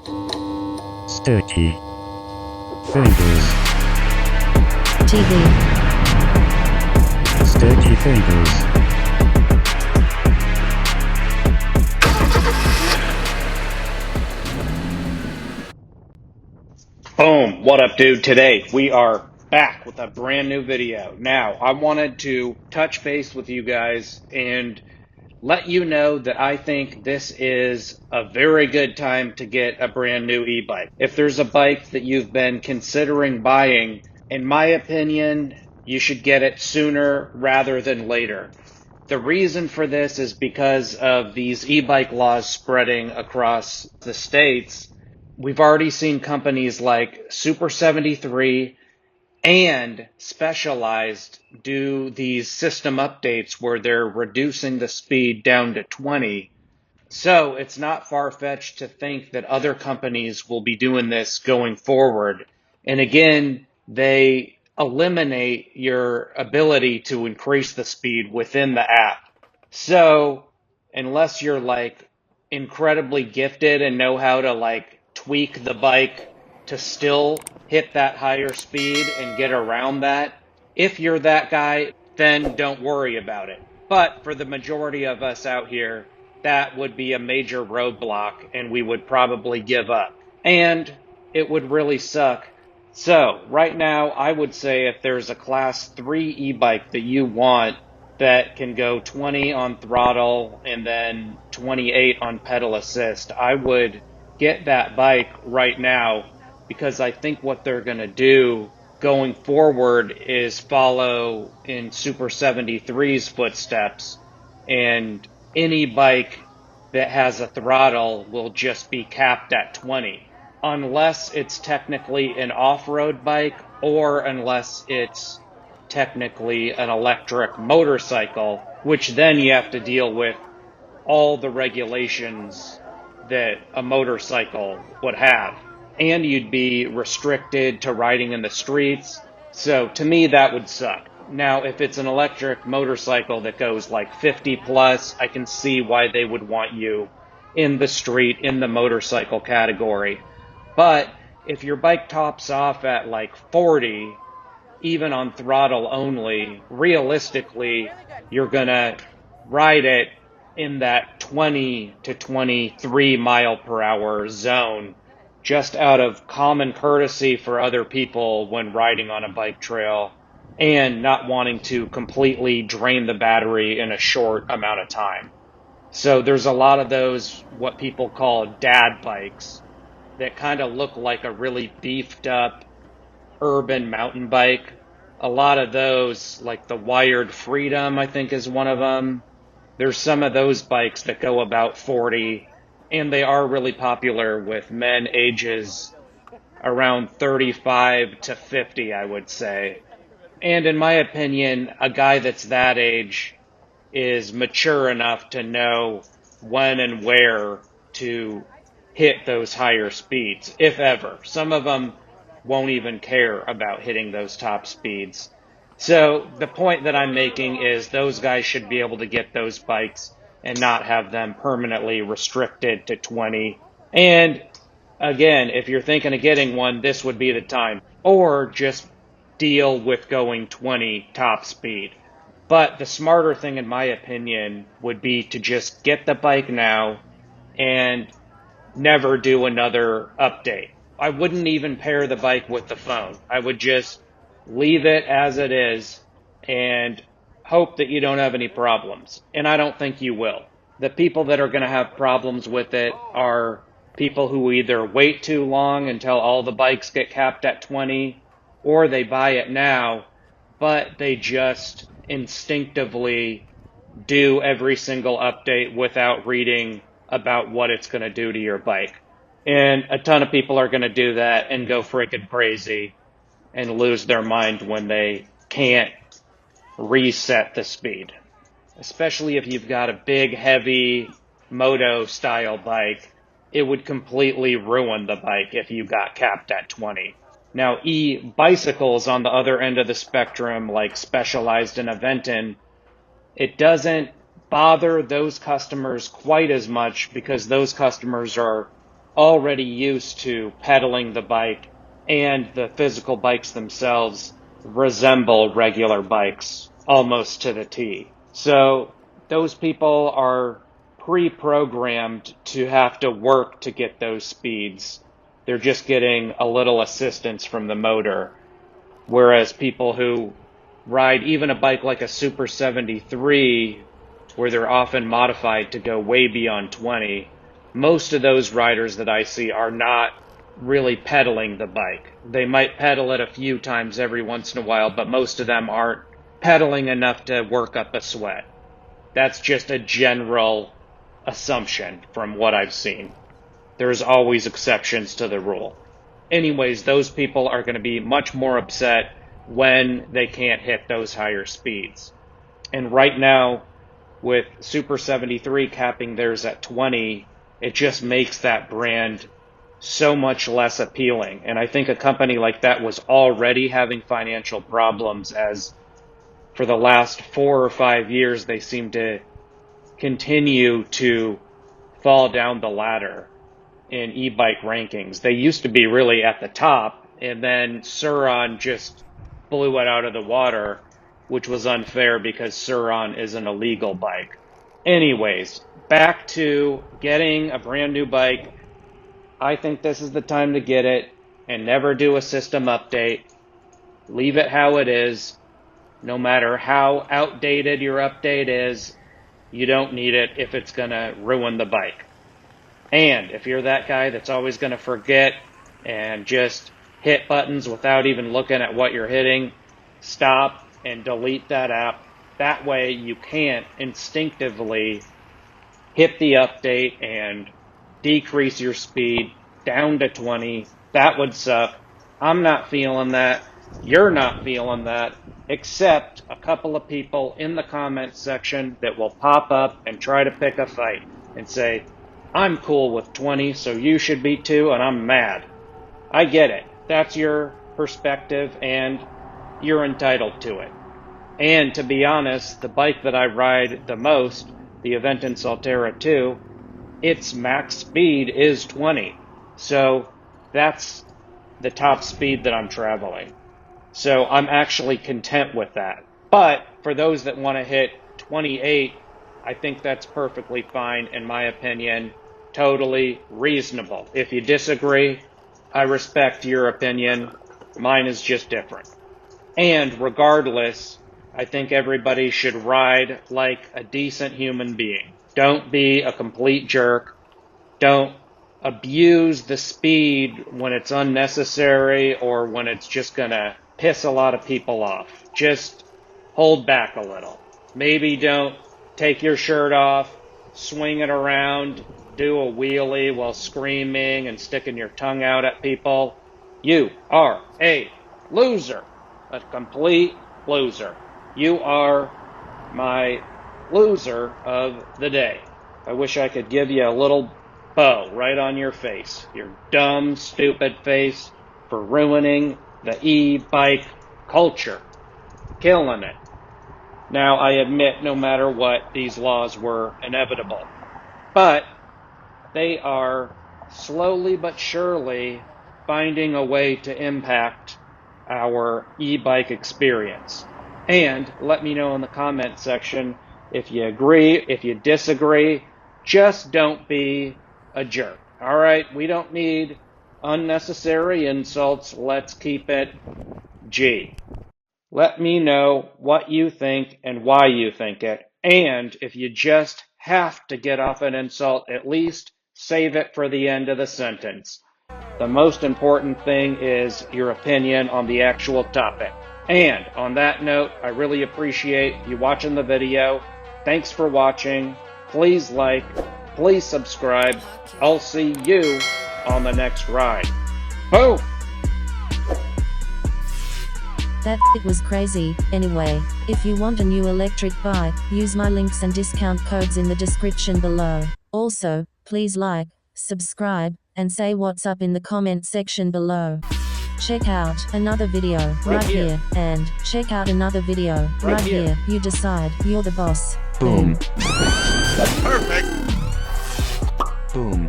Sticky fingers. TV. Sticky fingers. Boom, what up dude? Today we are back with a brand new video. Now, I wanted to touch base with you guys and let you know that I think this is a very good time to get a brand new e-bike. If there's a bike that you've been considering buying, in my opinion, you should get it sooner rather than later. The reason for this is because of these e-bike laws spreading across the states. We've already seen companies like Super 73 and Specialized do these system updates where they're reducing the speed down to 20. So it's not far-fetched to think that other companies will be doing this going forward. And again, they eliminate your ability to increase the speed within the app. So unless you're like incredibly gifted and know how to like tweak the bike to still hit that higher speed and get around that, if you're that guy, then don't worry about it. But for the majority of us out here, that would be a major roadblock and we would probably give up. And it would really suck. So right now, I would say if there's a class 3 e-bike that you want that can go 20 on throttle and then 28 on pedal assist, I would get that bike right now, because I think what they're going to do going forward is follow in Super 73's footsteps, and any bike that has a throttle will just be capped at 20, unless it's technically an off-road bike or unless it's technically an electric motorcycle, which then you have to deal with all the regulations that a motorcycle would have. And you'd be restricted to riding in the streets. So to me, that would suck. Now, if it's an electric motorcycle that goes like 50 plus, I can see why they would want you in the street in the motorcycle category. But if your bike tops off at like 40, even on throttle only, realistically, you're gonna ride it in that 20 to 23 mile per hour zone, just out of common courtesy for other people when riding on a bike trail and not wanting to completely drain the battery in a short amount of time. So there's a lot of those, what people call dad bikes, that kind of look like a really beefed up urban mountain bike. A lot of those, like the Wired Freedom, I think is one of them. There's some of those bikes that go about 40, and they are really popular with men ages around 35 to 50, I would say. And in my opinion, a guy that's that age is mature enough to know when and where to hit those higher speeds, if ever. Some of them won't even care about hitting those top speeds. So the point that I'm making is those guys should be able to get those bikes and not have them permanently restricted to 20. And again, if you're thinking of getting one, this would be the time. Or just deal with going 20 top speed. But the smarter thing, in my opinion, would be to just get the bike now and never do another update. I wouldn't even pair the bike with the phone. I would just leave it as it is and hope that you don't have any problems. And I don't think you will. The people that are going to have problems with it are people who either wait too long until all the bikes get capped at 20, or they buy it now, but they just instinctively do every single update without reading about what it's going to do to your bike. And a ton of people are going to do that and go freaking crazy and lose their mind when they can't reset the speed. Especially if you've got a big, heavy moto-style bike, it would completely ruin the bike if you got capped at 20. Now, e-bicycles on the other end of the spectrum, like Specialized and Aventon, it doesn't bother those customers quite as much because those customers are already used to pedaling the bike, and the physical bikes themselves resemble regular bikes almost to the T. So those people are pre-programmed to have to work to get those speeds. They're just getting a little assistance from the motor. Whereas people who ride even a bike like a Super 73, where they're often modified to go way beyond 20, most of those riders that I see are not really pedaling the bike. They might pedal it a few times every once in a while, but most of them aren't pedaling enough to work up a sweat. That's just a general assumption from what I've seen. There's always exceptions to the rule. Anyways, those people are going to be much more upset when they can't hit those higher speeds. And right now, with Super 73 capping theirs at 20, it just makes that brand so much less appealing. And I think a company like that was already having financial problems, as for the last 4 or 5 years, they seem to continue to fall down the ladder in e-bike rankings. They used to be really at the top, and then Sur-Ron just blew it out of the water, which was unfair because Sur-Ron is an illegal bike. Anyways, back to getting a brand new bike. I think this is the time to get it and never do a system update. Leave it how it is. No matter how outdated your update is, you don't need it if it's going to ruin the bike. And if you're that guy that's always going to forget and just hit buttons without even looking at what you're hitting, stop and delete that app. That way you can't instinctively hit the update and decrease your speed down to 20. That would suck. I'm not feeling that. You're not feeling that, except a couple of people in the comments section that will pop up and try to pick a fight and say, I'm cool with 20, so you should be too, and I'm mad. I get it. That's your perspective, and you're entitled to it. And to be honest, the bike that I ride the most, the Aventon Soltera 2, its max speed is 20. So that's the top speed that I'm traveling. So I'm actually content with that. But for those that want to hit 28, I think that's perfectly fine, in my opinion. Totally reasonable. If you disagree, I respect your opinion. Mine is just different. And regardless, I think everybody should ride like a decent human being. Don't be a complete jerk. Don't abuse the speed when it's unnecessary or when it's just going to piss a lot of people off. Just hold back a little. Maybe don't take your shirt off, swing it around, do a wheelie while screaming and sticking your tongue out at people. You are a loser. A complete loser. You are my loser of the day. I wish I could give you a little bow right on your face. Your dumb, stupid face for ruining the e-bike culture. Killing it. Now, I admit, no matter what, these laws were inevitable. But they are slowly but surely finding a way to impact our e-bike experience. And let me know in the comment section if you agree, if you disagree. Just don't be a jerk. All right? We don't need unnecessary insults. Let's keep it G. Let me know what you think and why you think it. And if you just have to get off an insult, at least save it for the end of the sentence. The most important thing is your opinion on the actual topic. And on that note, I really appreciate you watching the video. Thanks for watching. Please like, please subscribe. I'll see you on the next ride. Boom! That was crazy. Anyway, if you want a new electric bike, use my links and discount codes in the description below. Also, please like, subscribe, and say what's up in the comment section below. Check out another video right here, and check out another video right here. You decide. You're the boss. Boom. Perfect. Boom.